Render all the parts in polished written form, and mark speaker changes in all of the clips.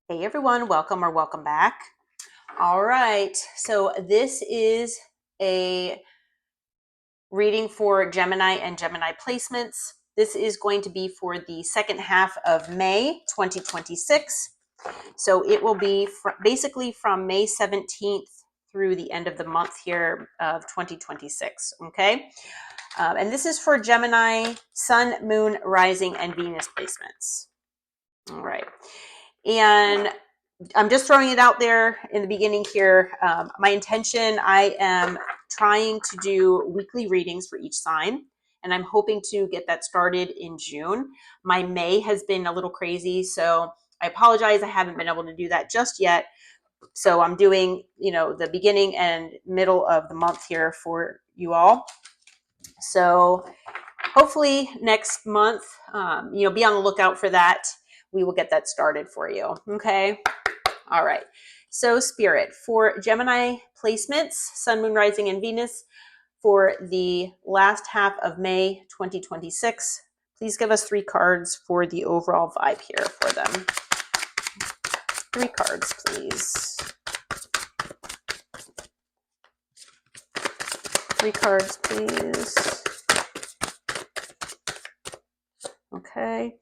Speaker 1: Hey everyone, welcome or welcome back. All right, so this is a reading for Gemini and Gemini placements. This is going to be for the second half of May 2026. So it will be basically from May 17th through the end of the month here of 2026, okay? And this is for Gemini, Sun, Moon, Rising, and Venus placements. All right. And I'm just throwing it out there in the beginning here. My intention, I am trying to do weekly readings for each sign, and I'm hoping to get that started in June. My May has been a little crazy, so I apologize. I haven't been able to do that just yet. So I'm doing, the beginning and middle of the month here for you all. So hopefully next month, be on the lookout for that. We will get that started for you. Okay. All right. So Spirit, for Gemini placements, Sun, Moon, Rising, and Venus for the last half of May 2026, please give us 3 cards for the overall vibe here for them. 3 cards, please. 3 cards, please. Okay.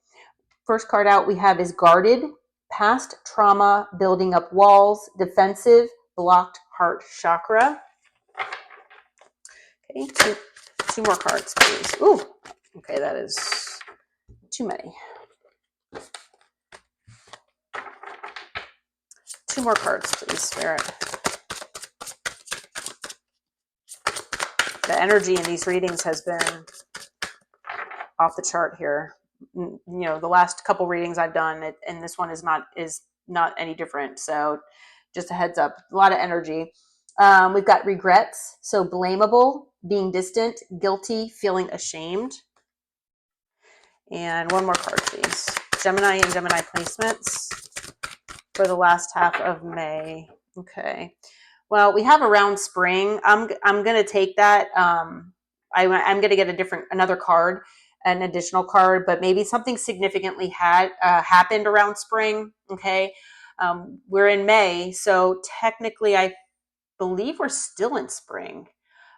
Speaker 1: First card out we have is Guarded. Past trauma, building up walls, defensive, blocked heart chakra. Okay, two more cards, please. Ooh, okay, that is too many. 2 more cards, please, Spirit. The energy in these readings has been off the chart here. The last couple readings I've done, and this one is not any different. So just a heads up, a lot of energy. We've got regrets, so blameable, being distant, guilty, feeling ashamed. And 1 more card, please. Gemini and Gemini placements for the last half of May. Okay. Well, we have around spring. I'm going to take that. I'm going to get another card, an additional card, but maybe something significantly happened around spring. Okay. We're in May, so technically I believe we're still in spring.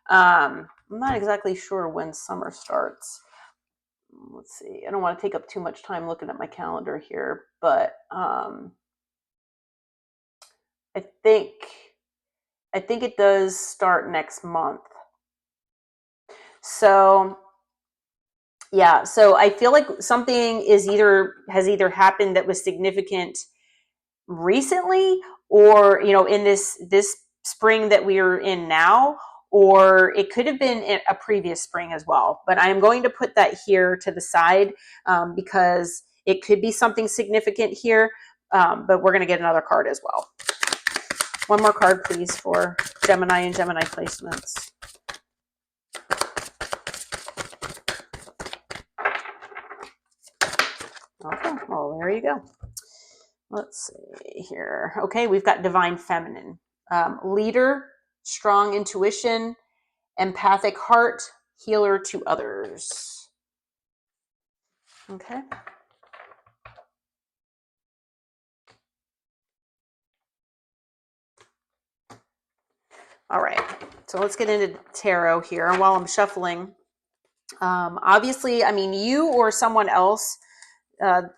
Speaker 1: I'm not exactly sure when summer starts. Let's see. I don't want to take up too much time looking at my calendar here, but I think it does start next month. So yeah, so I feel like something has either happened that was significant recently, or in this spring that we are in now, or it could have been in a previous spring as well. But I'm going to put that here to the side because it could be something significant here, but we're going to get another card as well. 1 more card, please, for Gemini and Gemini placements. Okay, well, there you go. Let's see here. Okay, we've got Divine Feminine. Leader, strong intuition, empathic heart, healer to others. Okay. All right, so let's get into tarot here. And while I'm shuffling, obviously, you or someone else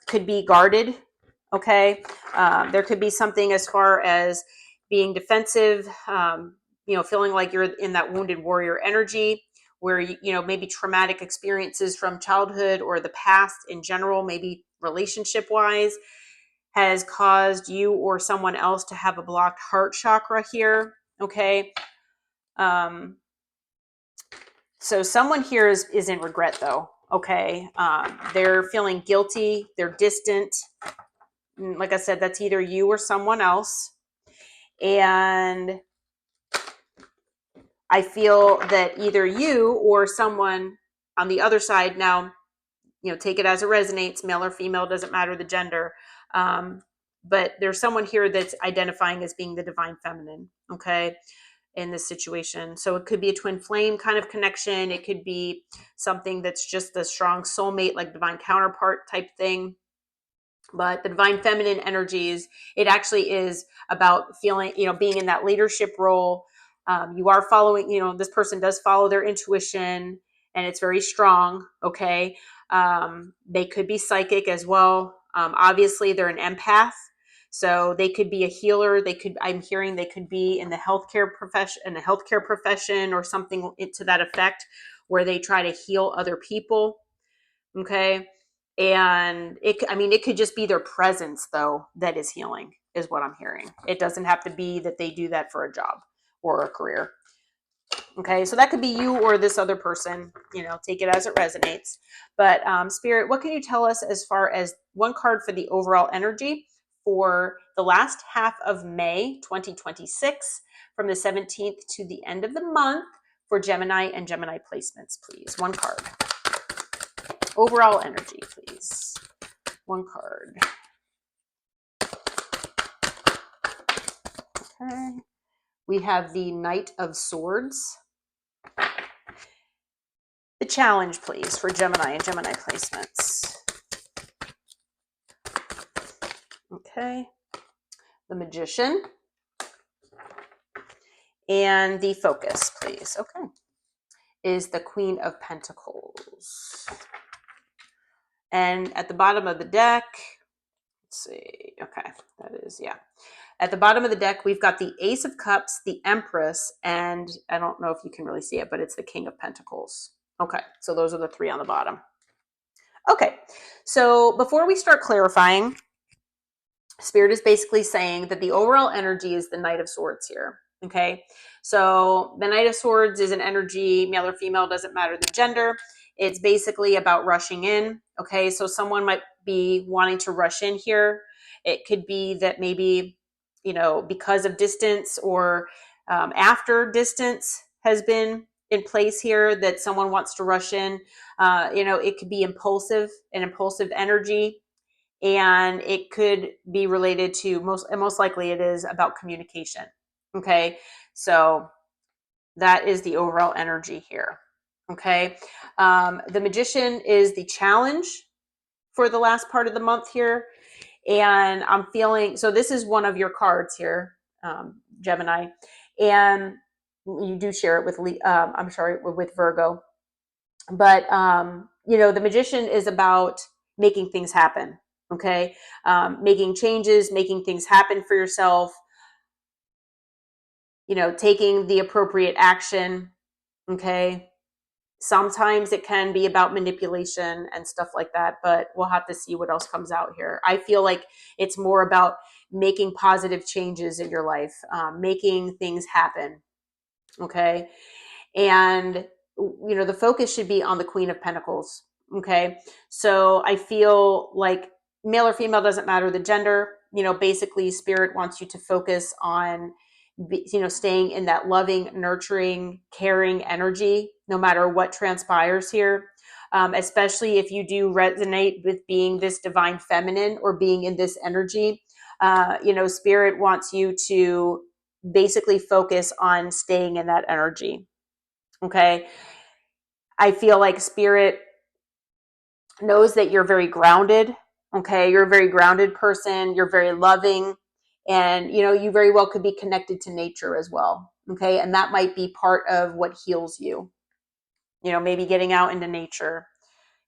Speaker 1: could be guarded. Okay, there could be something as far as being defensive, feeling like you're in that wounded warrior energy, where maybe traumatic experiences from childhood or the past in general, maybe relationship wise, has caused you or someone else to have a blocked heart chakra here. Okay. So someone here is in regret though. Okay. They're feeling guilty. They're distant. Like I said, that's either you or someone else. And I feel that either you or someone on the other side, now, take it as it resonates, male or female, doesn't matter the gender. But there's someone here that's identifying as being the divine feminine, okay, in this situation. So it could be a twin flame kind of connection. It could be something that's just the strong soulmate, like divine counterpart type thing. But the divine feminine energies, it actually is about feeling, being in that leadership role. You are following, this person does follow their intuition, and it's very strong. Okay. They could be psychic as well. Obviously they're an empath, so they could be a healer. I'm hearing they could be in the healthcare profession or something to that effect, where they try to heal other people. Okay. And it could just be their presence, though, that is healing, is what I'm hearing. It doesn't have to be that they do that for a job or a career. Okay. So that could be you or this other person, take it as it resonates. But Spirit, what can you tell us as far as one card for the overall energy for the last half of May 2026, from the 17th to the end of the month, for Gemini and Gemini placements, please? One card. Overall energy, please. One card. Okay. We have the Knight of Swords. The challenge, please, for Gemini and Gemini placements. Okay. The Magician. And the focus, please. Okay. Is the Queen of Pentacles. And at the bottom of the deck, let's see. Okay. That is, yeah. At the bottom of the deck, we've got the Ace of Cups, the Empress, and I don't know if you can really see it, but it's the King of Pentacles. Okay, so those are the three on the bottom. Okay, so before we start clarifying, Spirit is basically saying that the overall energy is the Knight of Swords here. Okay, so the Knight of Swords is an energy, male or female, doesn't matter the gender. It's basically about rushing in. Okay, so someone might be wanting to rush in here. It could be that maybe, because of distance or after distance has been in place here, that someone wants to rush in. It could be an impulsive energy. And it could be related to most likely it is about communication. Okay. So that is the overall energy here. Okay. The Magician is the challenge for the last part of the month here. And I'm feeling, so this is one of your cards here, Gemini, and you do share it with Virgo. But, the Magician is about making things happen. Okay. Making changes, making things happen for yourself, taking the appropriate action. Okay. Sometimes it can be about manipulation and stuff like that, but we'll have to see what else comes out here. I feel like it's more about making positive changes in your life, making things happen. Okay. And, the focus should be on the Queen of Pentacles. Okay. So I feel like male or female, doesn't matter the gender, basically Spirit wants you to focus on, staying in that loving, nurturing, caring energy, no matter what transpires here. Especially if you do resonate with being this divine feminine or being in this energy, Spirit wants you to basically focus on staying in that energy. Okay. I feel like Spirit knows that you're very grounded. Okay. You're a very grounded person. You're very loving. And, you very well could be connected to nature as well. Okay. And that might be part of what heals you. Maybe getting out into nature.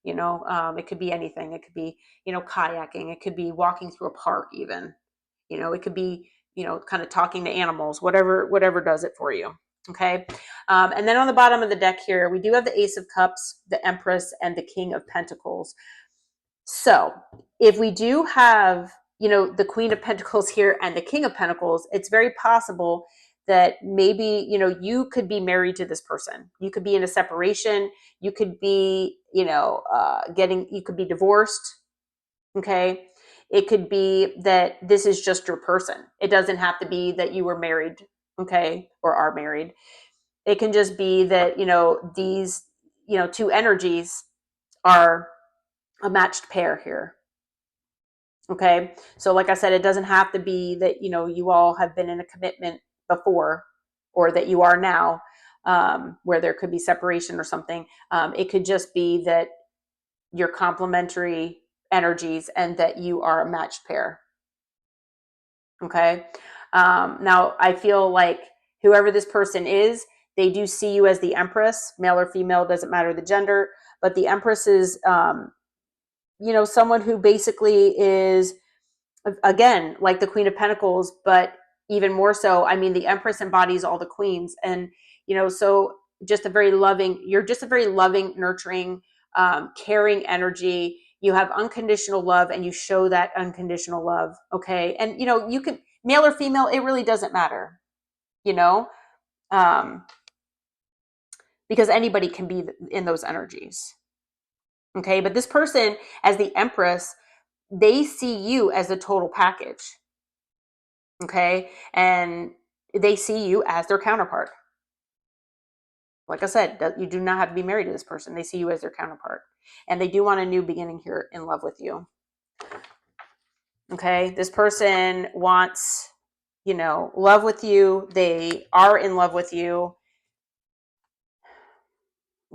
Speaker 1: It could be anything. It could be, kayaking. It could be walking through a park even. It could be, kind of talking to animals, whatever does it for you. Okay. And then on the bottom of the deck here, we do have the Ace of Cups, the Empress, and the King of Pentacles. So if we do have, the Queen of Pentacles here and the King of Pentacles, it's very possible that maybe, you could be married to this person. You could be in a separation. You could be, you could be divorced. Okay. It could be that this is just your person. It doesn't have to be that you were married. Okay. Or are married. It can just be that, these, two energies are a matched pair here. Okay. So like I said, it doesn't have to be that, you all have been in a commitment before, or that you are now, where there could be separation or something. It could just be that you're complementary energies and that you are a matched pair. Okay. Now I feel like whoever this person is, they do see you as the Empress, male or female, doesn't matter the gender, but the Empress is, you know, someone who basically is, again, like the Queen of Pentacles, but even more so. I mean, the Empress embodies all the queens, and, you know, so just a very loving, you're just a very loving, nurturing, caring energy. You have unconditional love and you show that unconditional love. Okay. And, you know, you can, male or female, it really doesn't matter, you know, because anybody can be in those energies. Okay. But this person, as the Empress, they see you as a total package. Okay. And they see you as their counterpart. Like I said, you do not have to be married to this person. They see you as their counterpart. And they do want a new beginning here in love with you. Okay. This person wants, you know, love with you. They are in love with you.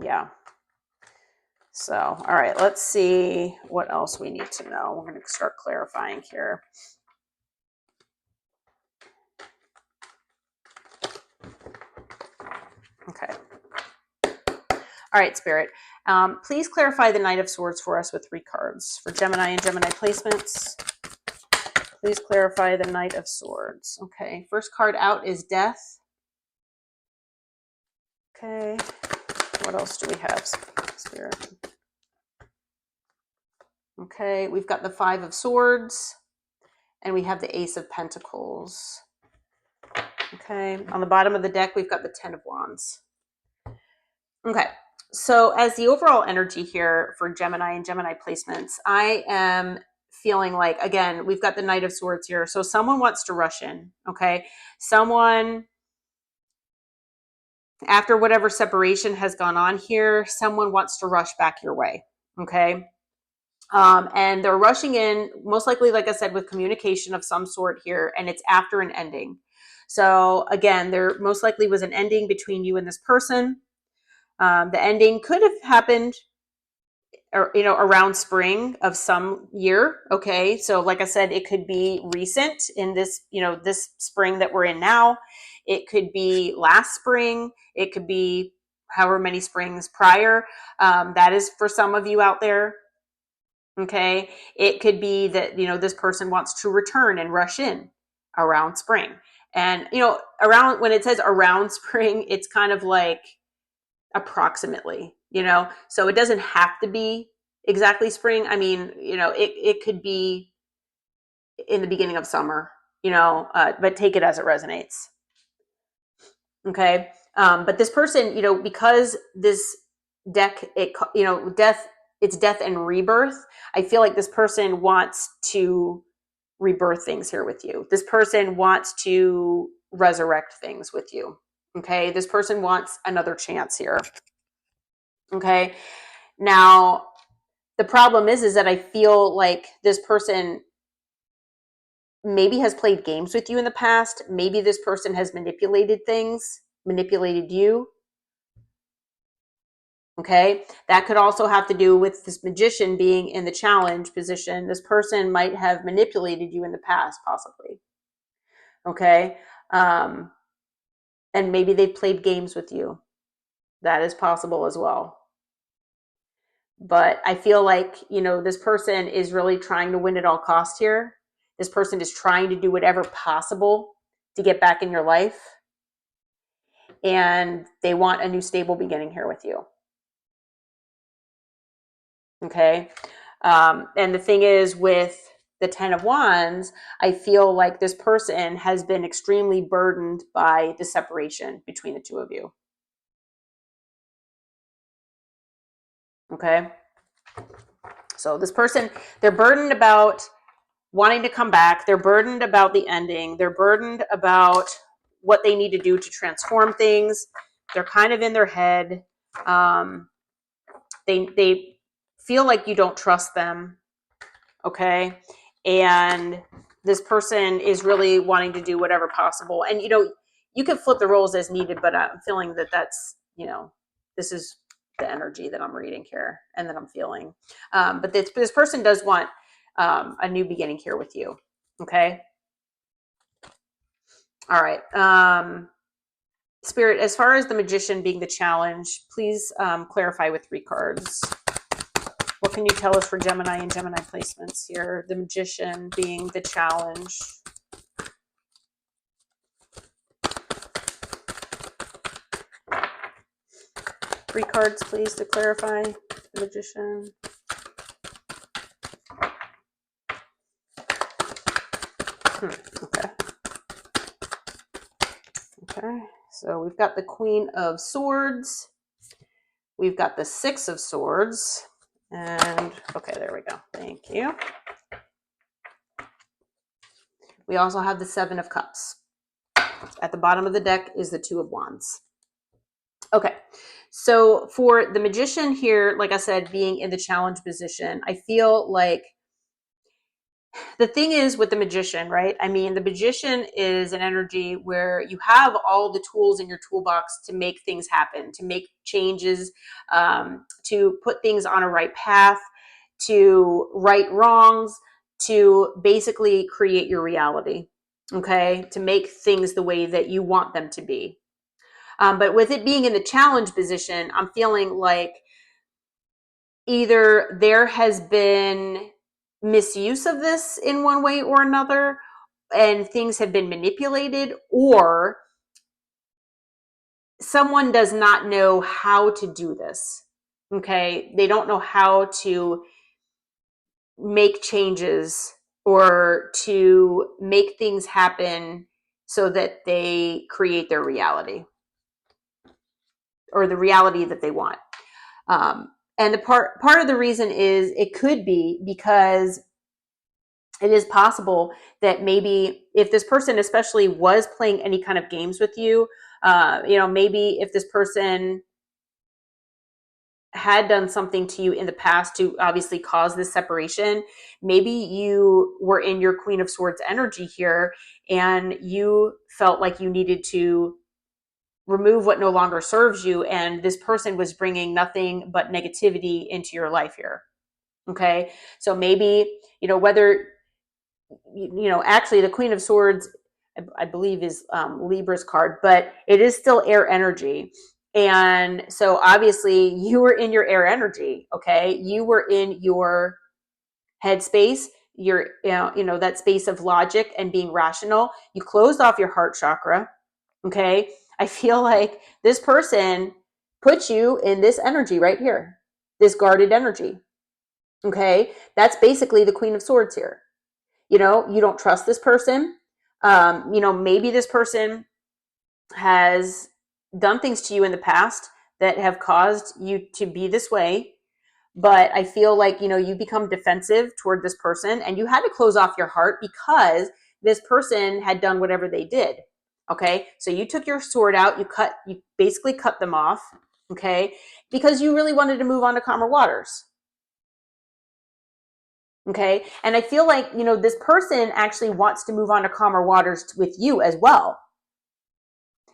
Speaker 1: Yeah. So, all right, let's see what else we need to know. We're going to start clarifying here. Okay. All right, Spirit. Please clarify the Knight of Swords for us with 3 cards. For Gemini and Gemini placements, please clarify the Knight of Swords. Okay, first card out is Death. Okay, what else do we have, Spirit? Okay, we've got the 5 of Swords, and we have the Ace of Pentacles. Okay, on the bottom of the deck, we've got the 10 of Wands. Okay, so as the overall energy here for Gemini and Gemini placements, I am feeling like, again, we've got the Knight of Swords here. So someone wants to rush in, okay? Someone, after whatever separation has gone on here, someone wants to rush back your way, okay? And they're rushing in, most likely, like I said, with communication of some sort here, and it's after an ending. So again, there most likely was an ending between you and this person. The ending could have happened, or, you know, around spring of some year. Okay. So like I said, it could be recent in this, you know, this spring that we're in now. It could be last spring. It could be however many springs prior. That is for some of you out there. Okay. It could be that, you know, this person wants to return and rush in around spring. And, you know, around, when it says around spring, it's kind of like approximately, you know, so it doesn't have to be exactly spring. I mean, you know, it could be in the beginning of summer, you know, but take it as it resonates. Okay. But this person, you know, because this deck, you know, death, it's death and rebirth. I feel like this person wants to rebirth things here with you. This person wants to resurrect things with you. Okay. This person wants another chance here. Okay. Now, the problem is that I feel like this person maybe has played games with you in the past. Maybe this person has manipulated things, manipulated you. Okay. That could also have to do with this Magician being in the challenge position. This person might have manipulated you in the past, possibly. Okay. And maybe they've played games with you. That is possible as well. But I feel like, you know, this person is really trying to win at all costs here. This person is trying to do whatever possible to get back in your life. And they want a new stable beginning here with you. Okay. And the thing is, with the 10 of Wands, I feel like this person has been extremely burdened by the separation between the two of you. Okay. So this person, they're burdened about wanting to come back. They're burdened about the ending. They're burdened about what they need to do to transform things. They're kind of in their head. They feel like you don't trust them. Okay. And this person is really wanting to do whatever possible. And, you know, you can flip the roles as needed, but I'm feeling that that's, you know, this is the energy that I'm reading here and that I'm feeling. But this person does want a new beginning here with you. Okay. All right. Spirit, as far as the Magician being the challenge, please clarify with 3 cards. What can you tell us for Gemini and Gemini placements here? The Magician being the challenge. Three cards, please, to clarify the Magician. Okay. Okay. So we've got the Queen of Swords. We've got the 6 of Swords. And, okay, there we go. Thank you. We also have the 7 of Cups. At the bottom of the deck is the 2 of Wands. Okay, so for the Magician here, like I said, being in the challenge position, I feel like the thing is with the Magician, right? I mean, the Magician is an energy where you have all the tools in your toolbox to make things happen, to make changes, to put things on a right path, to right wrongs, to basically create your reality, okay? To make things the way that you want them to be. But with it being in the challenge position, I'm feeling like either there has been misuse of this in one way or another, and things have been manipulated, or someone does not know how to do this. Okay. They don't know how to make changes or to make things happen so that they create their reality or the reality that they want. And the part of the reason is it could be because it is possible that maybe if this person especially was playing any kind of games with you, maybe if this person had done something to you in the past to obviously cause this separation, maybe you were in your Queen of Swords energy here and you felt like you needed to remove what no longer serves you, and this person was bringing nothing but negativity into your life here. Okay, so maybe whether actually the Queen of Swords I believe is Libra's card, but it is still air energy. And so obviously you were in your air energy. Okay, you were in your headspace, your that space of logic and being rational. You closed off your heart chakra. Okay, I feel like this person put you in this energy right here, this guarded energy. Okay, that's basically the Queen of Swords here. You don't trust this person. Maybe this person has done things to you in the past that have caused you to be this way. But I feel like, you become defensive toward this person and you had to close off your heart because this person had done whatever they did. Okay. So you took your sword out, you basically cut them off. Okay. Because you really wanted to move on to calmer waters. Okay. And I feel like, this person actually wants to move on to calmer waters with you as well.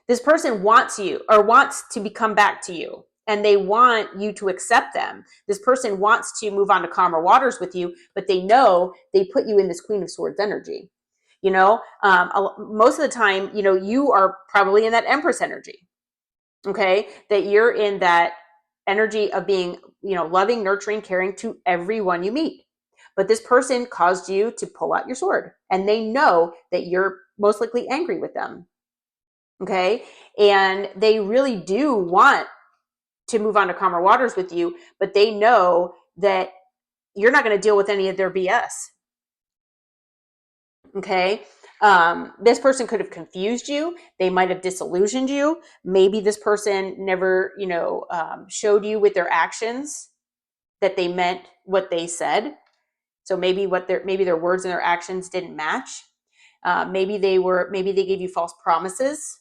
Speaker 1: This person wants you or wants to become back to you, and they want you to accept them. This person wants to move on to calmer waters with you, but they know they put you in this Queen of Swords energy. Most of the time, you are probably in that Empress energy. Okay. That you're in that energy of being, loving, nurturing, caring to everyone you meet. But this person caused you to pull out your sword, and they know that you're most likely angry with them. Okay. And they really do want to move on to calmer waters with you, but they know that you're not going to deal with any of their BS. Okay. This person could have confused you. They might have disillusioned you. Maybe this person never, showed you with their actions that they meant what they said. So maybe their words and their actions didn't match. Maybe they gave you false promises.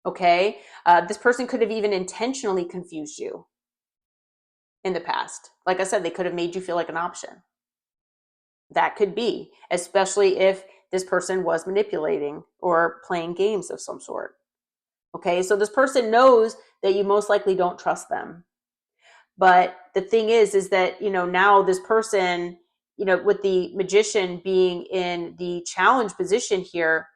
Speaker 1: Okay. This person could have even intentionally confused you in the past. Like I said, they could have made you feel like an option. That could be, especially if this person was manipulating or playing games of some sort. Okay. So this person knows that you most likely don't trust them. But the thing is that, now this person, with the Magician being in the challenge position here,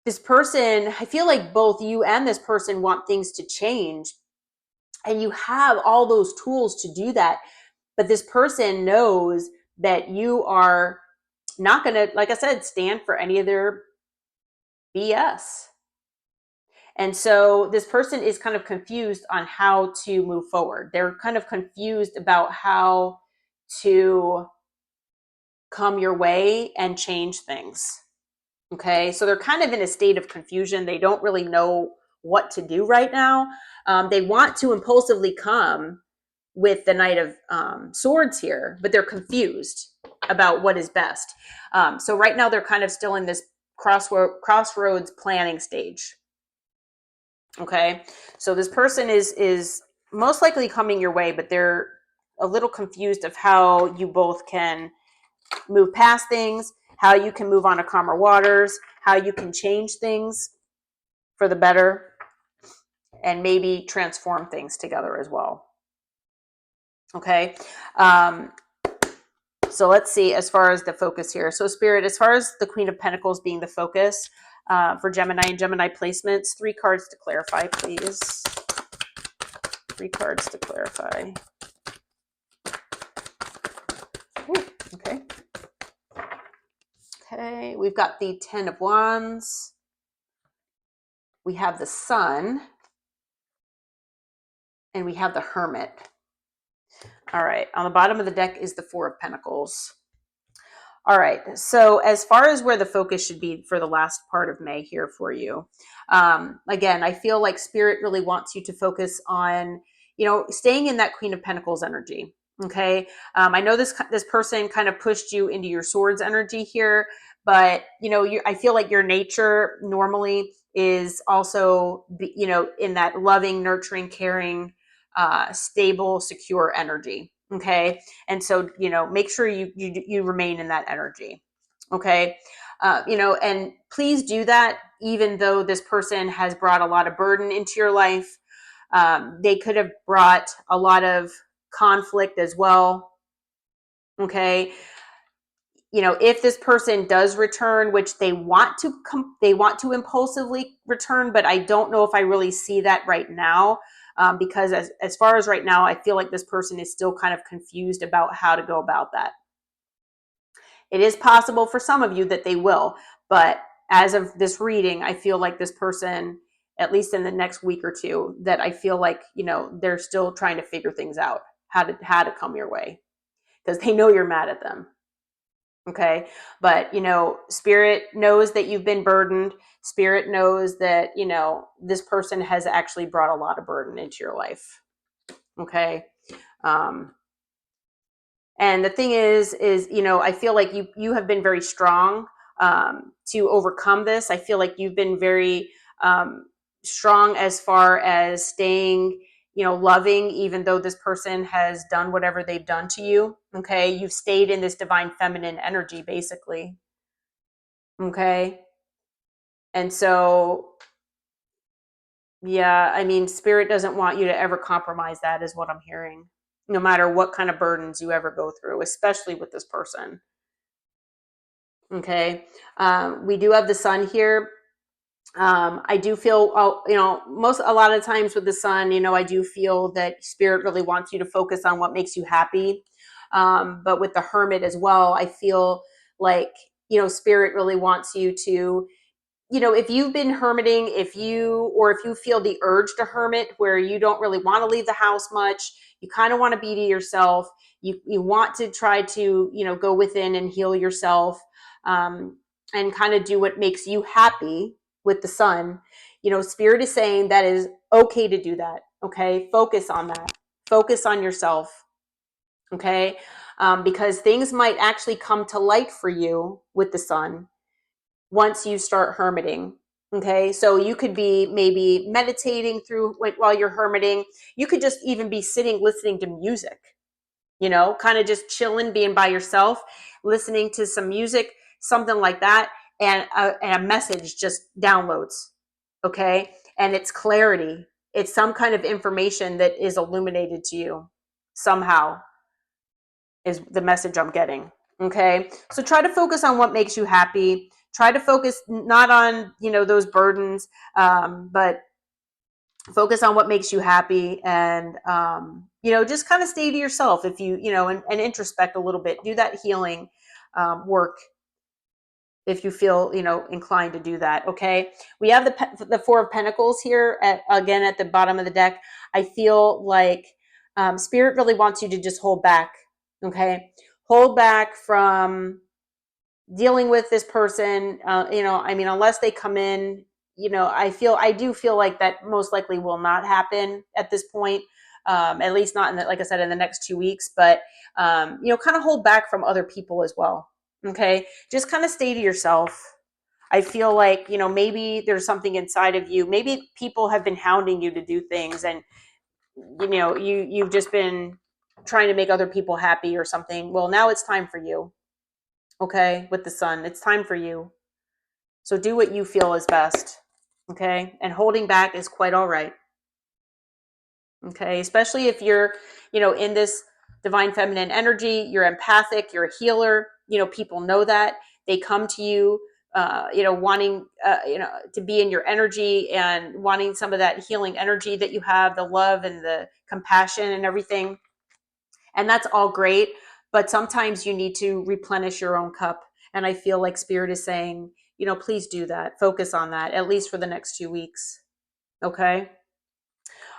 Speaker 1: this person, I feel like both you and this person want things to change, and you have all those tools to do that. But this person knows that you are not going to, like I said, stand for any of their BS. And so this person is kind of confused on how to move forward. They're kind of confused about how to come your way and change things. Okay. So they're kind of in a state of confusion. They don't really know what to do right now. They want to impulsively come with the Knight of Swords here, but they're confused about what is best. So right now they're kind of still in this crossroads planning stage. Okay, so this person is most likely coming your way, but they're a little confused of how you both can move past things, how you can move on to calmer waters, how you can change things for the better, and maybe transform things together as well. Okay, so let's see as far as the focus here. So Spirit, as far as the Queen of Pentacles being the focus for Gemini and Gemini placements, 3 cards to clarify, please. 3 cards to clarify. Ooh, okay. Okay, we've got the 10 of Wands. We have the Sun. And we have the Hermit. All right, on the bottom of the deck is the 4 of Pentacles. All right, so as far as where the focus should be for the last part of May here for you, again, I feel like Spirit really wants you to focus on, staying in that Queen of Pentacles energy. Okay, I know this person kind of pushed you into your Swords energy here, but I feel like your nature normally is also, in that loving, nurturing, caring, stable, secure energy. Okay, and so make sure you remain in that energy. Okay, and please do that even though this person has brought a lot of burden into your life. They could have brought a lot of conflict as well. Okay, if this person does return, which they want to impulsively return, but I don't know if I really see that right now, because as far as right now, I feel like this person is still kind of confused about how to go about that. It is possible for some of you that they will, but as of this reading, I feel like this person, at least in the next week or two, that I feel like, they're still trying to figure things out, how to come your way, because they know you're mad at them. Okay. But, Spirit knows that you've been burdened. Spirit knows that, this person has actually brought a lot of burden into your life. Okay. And the thing is, I feel like you have been very strong, to overcome this. I feel like you've been very, strong as far as staying, loving, even though this person has done whatever they've done to you. Okay. You've stayed in this divine feminine energy, basically. Okay. And so, yeah, I mean, Spirit doesn't want you to ever compromise that, is what I'm hearing, no matter what kind of burdens you ever go through, especially with this person. Okay. We do have the Sun here. I do feel, a lot of times with the Sun, I do feel that Spirit really wants you to focus on what makes you happy. But with the Hermit as well, I feel like, Spirit really wants you to, if you've been hermiting, if you feel the urge to hermit where you don't really want to leave the house much, you kind of want to be to yourself, you want to try to, go within and heal yourself, and kind of do what makes you happy with the Sun, Spirit is saying that is okay to do that. Okay. Focus on that. Focus on yourself. Okay. Because things might actually come to light for you with the Sun once you start hermiting. Okay. So you could be maybe meditating through while you're hermiting. You could just even be sitting, listening to music, kind of just chilling, being by yourself, listening to some music, something like that. And a message just downloads. Okay. And it's clarity. it's some kind of information that is illuminated to you somehow, is the message I'm getting. Okay. So try to focus on what makes you happy. Try to focus not on, those burdens, but focus on what makes you happy, and just kind of stay to yourself. If you and introspect a little bit, do that healing work if you feel inclined to do that. Okay, we have the Four of Pentacles here again at the bottom of the deck. I feel like Spirit really wants you to just hold back. Okay, hold back from dealing with this person. Unless they come in, I do feel like that most likely will not happen at this point. At least not like I said, in the next 2 weeks, but kind of hold back from other people as well. Okay. Just kind of stay to yourself. I feel like, maybe there's something inside of you. Maybe people have been hounding you to do things, and, you've just been trying to make other people happy or something. Well, now it's time for you. Okay. With the Sun, it's time for you. So do what you feel is best. Okay. And holding back is quite all right. Okay. Especially if you're, in this divine feminine energy, you're empathic, you're a healer. People know that. They come to you, wanting, to be in your energy and wanting some of that healing energy that you have, the love and the compassion and everything. And that's all great. But sometimes you need to replenish your own cup. And I feel like Spirit is saying, please do that. Focus on that, at least for the next 2 weeks. Okay.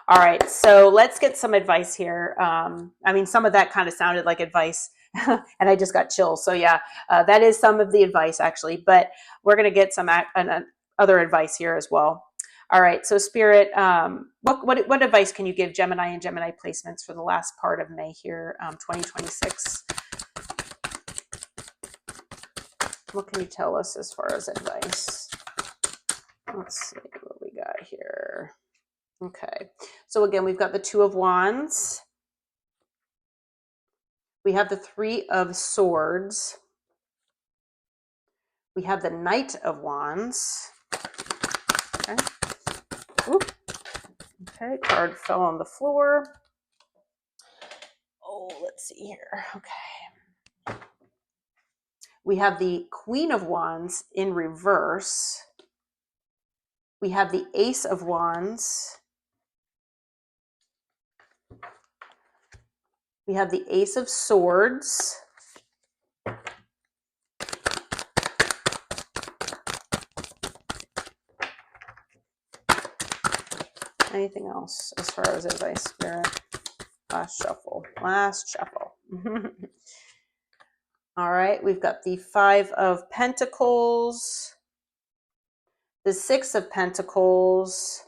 Speaker 1: All right. So let's get some advice here. Some of that kind of sounded like advice and I just got chills. So yeah, that is some of the advice actually, but we're going to get some other advice here as well. All right. So Spirit, what advice can you give Gemini and Gemini placements for the last part of May here, 2026? What can you tell us as far as advice? Let's see what we got here. Okay. So again, we've got the Two of Wands. We have the Three of Swords. We have the Knight of Wands. Okay. Oop. Okay, card fell on the floor. Oh, let's see here. Okay. We have the Queen of Wands in reverse. We have the Ace of Wands. We have the Ace of Swords. Anything else as far as advice, Spirit? Last shuffle. All right, we've got the Five of Pentacles, the Six of Pentacles,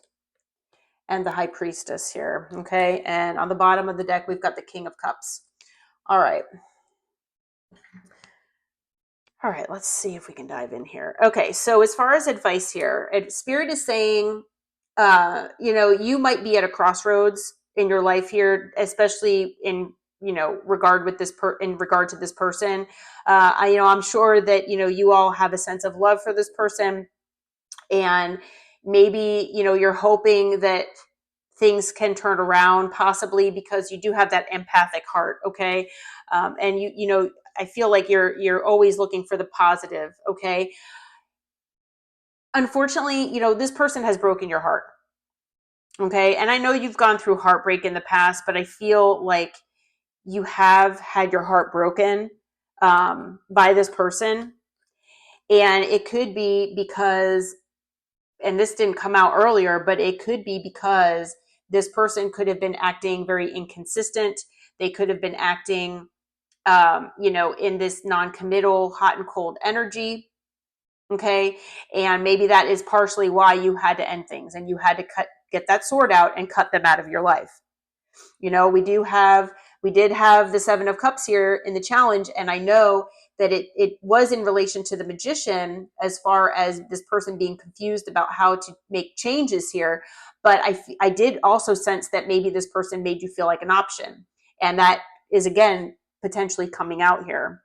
Speaker 1: and the High Priestess here. Okay, and on the bottom of the deck, we've got the King of Cups. All right. All right, let's see if we can dive in here. Okay, so as far as advice here, Spirit is saying, you might be at a crossroads in your life here, especially in regard to this person. I'm sure that you all have a sense of love for this person, and maybe you're hoping that things can turn around, possibly because you do have that empathic heart. Okay, and I feel like you're always looking for the positive. Okay. Unfortunately, this person has broken your heart. Okay. And I know you've gone through heartbreak in the past, but I feel like you have had your heart broken by this person. And it could be because, and this didn't come out earlier, but it could be because this person could have been acting very inconsistent. They could have been acting, in this non-committal, hot and cold energy. Okay. And maybe that is partially why you had to end things and you had to get that sword out and cut them out of your life. We did have the Seven of Cups here in the challenge. And I know that it was in relation to the Magician, as far as this person being confused about how to make changes here. But I did also sense that maybe this person made you feel like an option. And that is, again, potentially coming out here.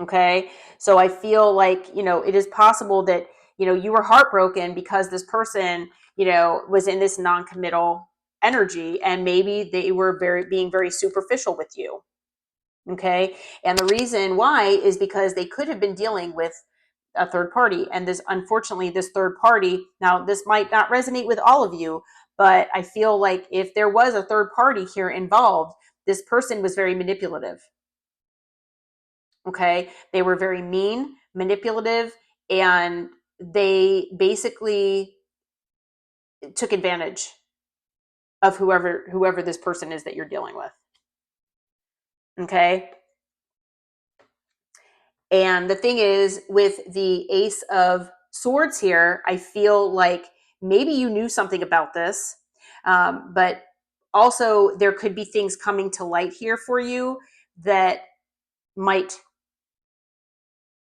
Speaker 1: Okay. So I feel like, it is possible that you were heartbroken because this person, was in this non-committal energy, and maybe they were being very superficial with you. Okay. And the reason why is because they could have been dealing with a third party. And unfortunately, this third party, now this might not resonate with all of you, but I feel like if there was a third party here involved, this person was very manipulative. Okay. They were very mean, manipulative, and they basically took advantage of whoever this person is that you're dealing with. Okay. And the thing is, with the Ace of Swords here, I feel like maybe you knew something about this, but also there could be things coming to light here for you that might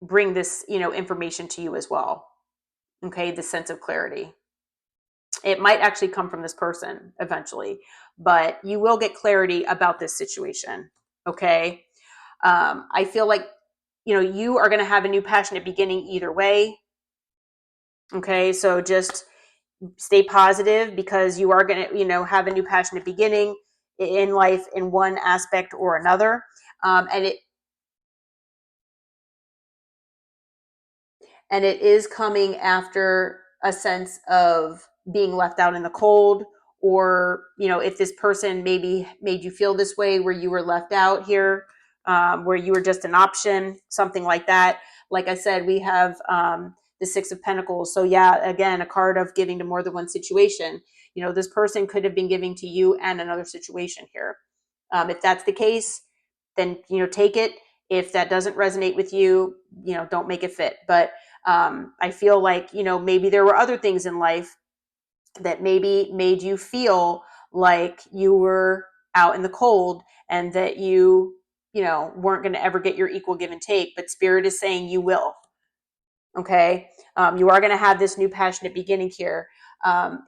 Speaker 1: bring this, information to you as well. Okay, the sense of clarity. It might actually come from this person eventually, but you will get clarity about this situation. Okay. I feel like, you are going to have a new passionate beginning either way. Okay. So just stay positive, because you are going to, have a new passionate beginning in life in one aspect or another. And it is coming after a sense of being left out in the cold, or if this person maybe made you feel this way, where you were left out here, where you were just an option, something like that. Like I said, we have the Six of Pentacles. So yeah, again, a card of giving to more than one situation. This person could have been giving to you and another situation here. If that's the case, then take it. If that doesn't resonate with you, don't make it fit. But I feel like, maybe there were other things in life that maybe made you feel like you were out in the cold, and that you weren't going to ever get your equal give and take, but Spirit is saying you will. Okay. You are going to have this new passionate beginning here.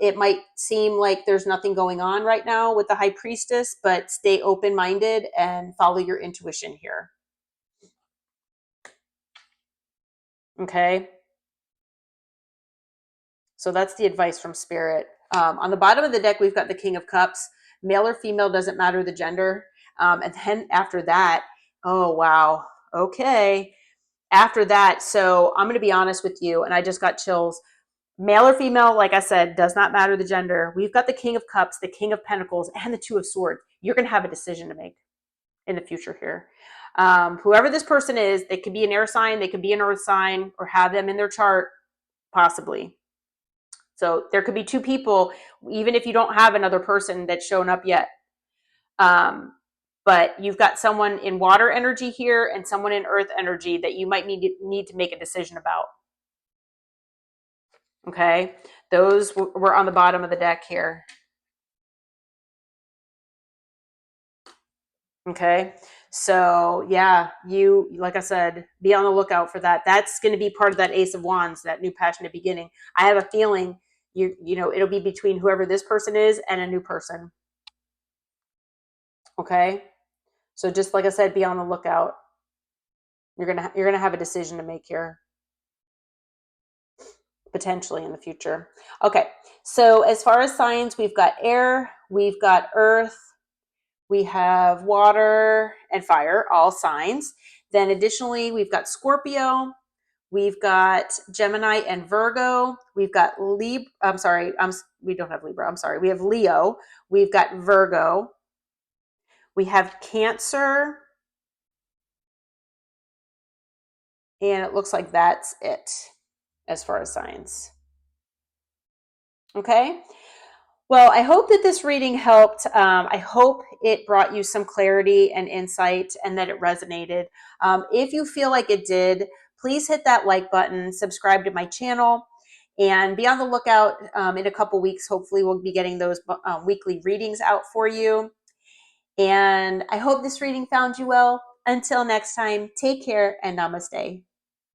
Speaker 1: It might seem like there's nothing going on right now with the High Priestess, but stay open-minded and follow your intuition here. Okay. So that's the advice from Spirit. On the bottom of the deck, we've got the King of Cups. Male or female, doesn't matter the gender. And then after that, oh, wow. Okay. After that, so I'm going to be honest with you, and I just got chills. Male or female, like I said, does not matter the gender. We've got the King of Cups, the King of Pentacles, and the Two of Swords. You're going to have a decision to make in the future here. Whoever this person is, they could be an air sign, they could be an earth sign, or have them in their chart, possibly. So there could be two people, even if you don't have another person that's shown up yet. But you've got someone in water energy here and someone in earth energy that you might need to make a decision about. Okay, those were on the bottom of the deck here. Okay, so yeah, like I said, be on the lookout for that. That's going to be part of that Ace of Wands, that new passionate beginning. I have a feeling it'll be between whoever this person is and a new person. Okay, so just like I said, be on the lookout. You're gonna have a decision to make here, potentially in the future. Okay, so as far as signs, we've got air, we've got earth, we have water and fire, all signs. Then additionally, we've got Scorpio, we've got Gemini and Virgo, we've got Libra. I'm sorry, we don't have Libra. I'm sorry. We have Leo, we've got Virgo, we have Cancer, and it looks like that's it as far as signs. Okay. Well, I hope that this reading helped. I hope it brought you some clarity and insight, and that it resonated. If you feel like it did, please hit that like button, subscribe to my channel, and be on the lookout. In a couple weeks, hopefully we'll be getting those weekly readings out for you. And I hope this reading found you well. Until next time, take care and namaste.